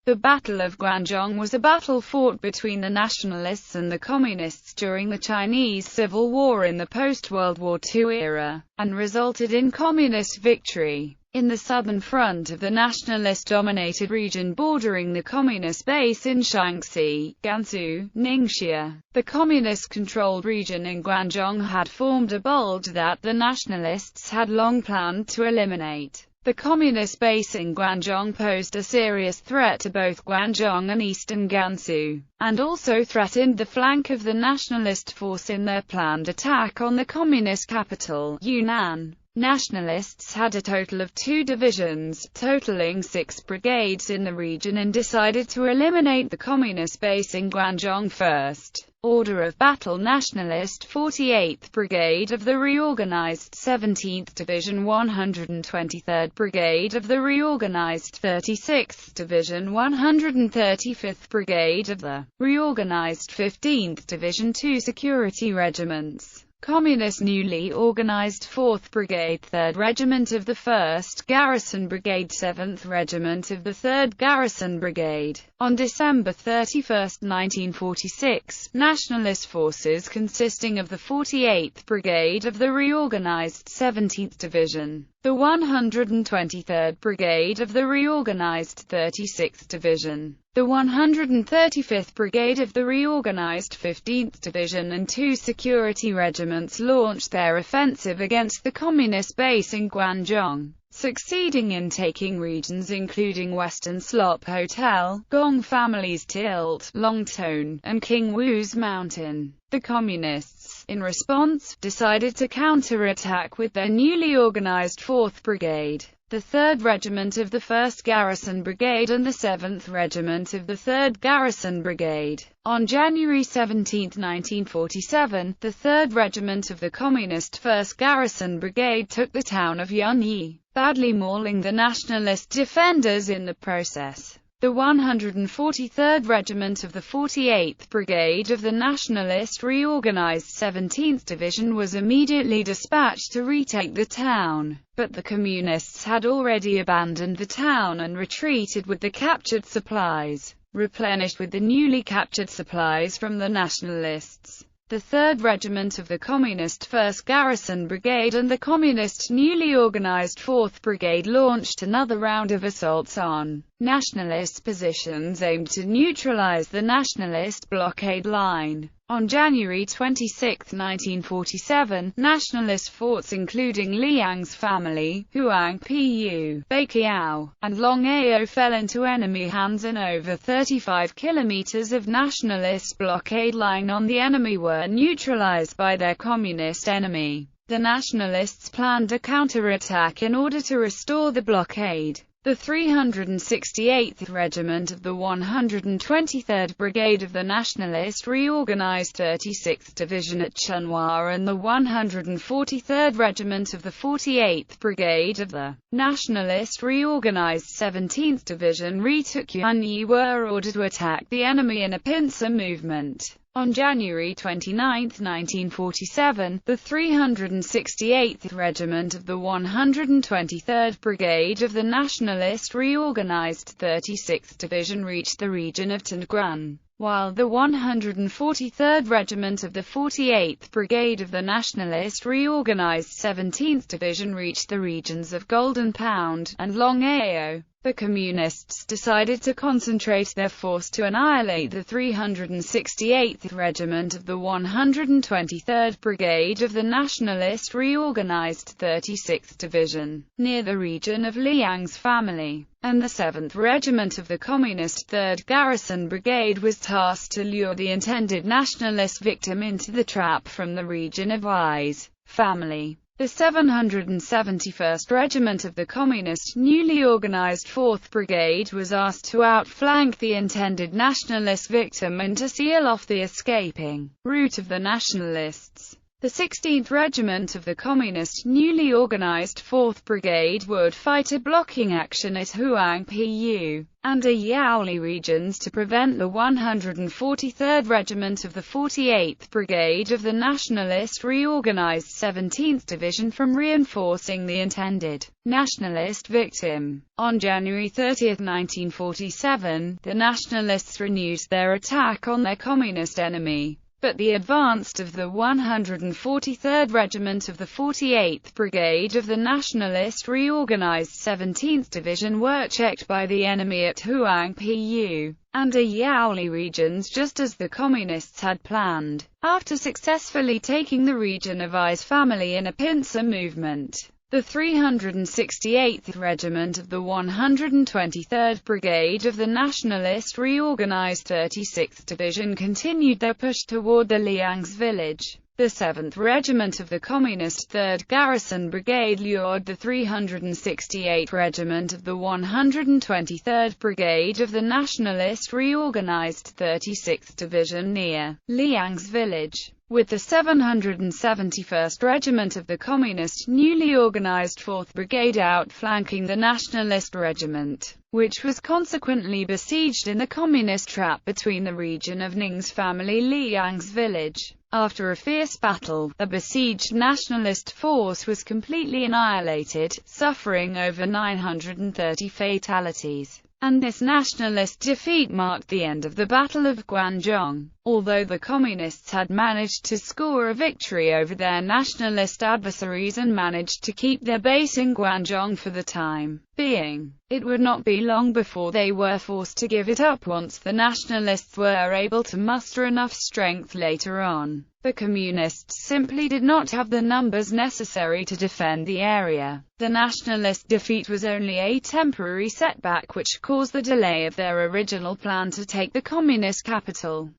The Battle of Guanzhong was a battle fought between the nationalists and the communists during the Chinese Civil War in the post-World War II era, and resulted in communist victory. In the southern front of the nationalist-dominated region bordering the communist base in Shaanxi, Gansu, Ningxia, the communist-controlled region in Guanzhong had formed a bulge that the nationalists had long planned to eliminate. The communist base in Guanzhong posed a serious threat to both Guanzhong and eastern Gansu, and also threatened the flank of the nationalist force in their planned attack on the communist capital, Yunnan. Nationalists had a total of 2 divisions, totaling 6 brigades in the region, and decided to eliminate the communist base in Guanzhong first. Order of battle: Nationalist 48th Brigade of the reorganized 17th Division, 123rd Brigade of the reorganized 36th Division, 135th Brigade of the reorganized 15th Division, 2 security regiments. Communist newly organized 4th Brigade, 3rd Regiment of the 1st Garrison Brigade, 7th Regiment of the 3rd Garrison Brigade. On December 31, 1946, nationalist forces consisting of the 48th Brigade of the reorganized 17th Division, the 123rd Brigade of the reorganized 36th Division, the 135th Brigade of the reorganized 15th Division, and 2 security regiments launched their offensive against the communist base in Guanzhong, succeeding in taking regions including Western Slop Hotel, Gong Family's Tilt, Longtone, and King Wu's Mountain. The Communists, in response, decided to counterattack with their newly organized 4th Brigade, the 3rd Regiment of the 1st Garrison Brigade, and the 7th Regiment of the 3rd Garrison Brigade. On January 17, 1947, the 3rd Regiment of the Communist 1st Garrison Brigade took the town of Yunyi, badly mauling the nationalist defenders in the process. The 143rd Regiment of the 48th Brigade of the nationalist reorganized 17th Division was immediately dispatched to retake the town, but the communists had already abandoned the town and retreated with the captured supplies, replenished with the newly captured supplies from the nationalists. The 3rd Regiment of the Communist 1st Garrison Brigade and the Communist newly organized 4th Brigade launched another round of assaults on nationalist positions aimed to neutralize the nationalist blockade line. On January 26, 1947, nationalist forts including Liang's family, Huang Pu, Baiqiao, and Long Ao fell into enemy hands, and over 35 kilometers of nationalist blockade line on the enemy were neutralized by their communist enemy. The nationalists planned a counterattack in order to restore the blockade. The 368th Regiment of the 123rd Brigade of the Nationalist reorganized 36th Division at Chunhua and the 143rd Regiment of the 48th Brigade of the Nationalist reorganized 17th Division retook Yunyi were ordered to attack the enemy in a pincer movement. On January 29, 1947, the 368th Regiment of the 123rd Brigade of the Nationalist reorganized 36th Division reached the region of Tongguan, while the 143rd Regiment of the 48th Brigade of the Nationalist reorganized 17th Division reached the regions of Golden Pound and Long Ao. The Communists decided to concentrate their force to annihilate the 368th Regiment of the 123rd Brigade of the Nationalist reorganized 36th Division, near the region of Liang's family, and the 7th Regiment of the Communist 3rd Garrison Brigade was tasked to lure the intended nationalist victim into the trap from the region of Yi's family. The 771st Regiment of the Communist newly organized 4th Brigade was asked to outflank the intended nationalist victim and to seal off the escaping route of the nationalists. The 16th Regiment of the Communist newly organized 4th Brigade would fight a blocking action at Huangpu and Yaoli regions to prevent the 143rd Regiment of the 48th Brigade of the Nationalist reorganized 17th Division from reinforcing the intended nationalist victim. On January 30, 1947, the Nationalists renewed their attack on their communist enemy, but the advance of the 143rd Regiment of the 48th Brigade of the Nationalist reorganized 17th Division were checked by the enemy at Huangpu and Yaoli regions just as the Communists had planned. After successfully taking the region of I's family in a pincer movement, the 368th Regiment of the 123rd Brigade of the Nationalist reorganized 36th Division continued their push toward the Liang's village. The 7th Regiment of the Communist 3rd Garrison Brigade lured the 368th Regiment of the 123rd Brigade of the Nationalist reorganized 36th Division near Liang's village, with the 771st Regiment of the Communist newly organized 4th Brigade outflanking the Nationalist Regiment, which was consequently besieged in the Communist trap between the region of Ning's family Liang's village. After a fierce battle, the besieged nationalist force was completely annihilated, suffering over 930 fatalities, and this nationalist defeat marked the end of the Battle of Guanzhong. Although the Communists had managed to score a victory over their nationalist adversaries and managed to keep their base in Guanzhong for the time being, it would not be long before they were forced to give it up once the nationalists were able to muster enough strength later on. The Communists simply did not have the numbers necessary to defend the area. The nationalist defeat was only a temporary setback which caused the delay of their original plan to take the Communist capital.